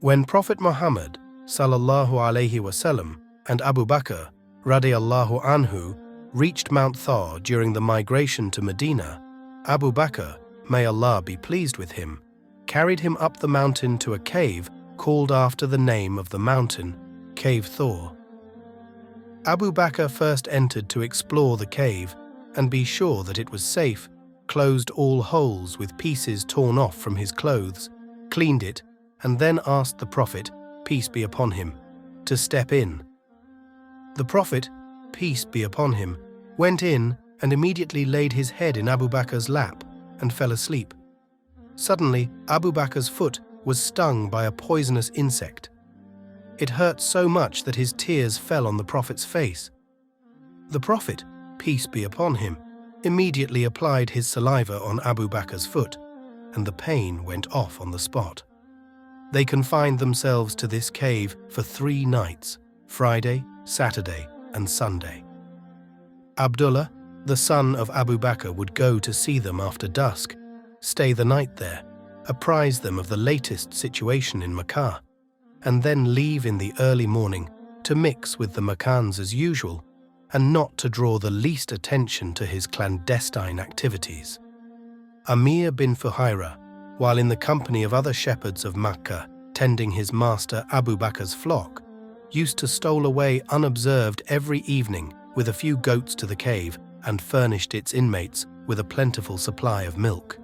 When Prophet Muhammad sallallahu alaihi wasallam and Abu Bakr radiallahu anhu reached Mount Thar during the migration to Medina, Abu Bakr, may Allah be pleased with him, carried him up the mountain to a cave called after the name of the mountain, Cave Thor. Abu Bakr first entered to explore the cave and be sure that it was safe, closed all holes with pieces torn off from his clothes, cleaned it, and then asked the Prophet, peace be upon him, to step in. The Prophet, peace be upon him, went in and immediately laid his head in Abu Bakr's lap and fell asleep. Suddenly, Abu Bakr's foot was stung by a poisonous insect. It hurt so much that his tears fell on the Prophet's face. The Prophet, peace be upon him, immediately applied his saliva on Abu Bakr's foot, and the pain went off on the spot. They confined themselves to this cave for 3 nights, Friday, Saturday, and Sunday. Abdullah, the son of Abu Bakr, would go to see them after dusk, stay the night there, apprise them of the latest situation in Makkah, and then leave in the early morning to mix with the Makkans as usual and not to draw the least attention to his clandestine activities. Amir bin Fuhaira, while in the company of other shepherds of Makkah tending his master Abu Bakr's flock, used to stole away unobserved every evening with a few goats to the cave and furnished its inmates with a plentiful supply of milk.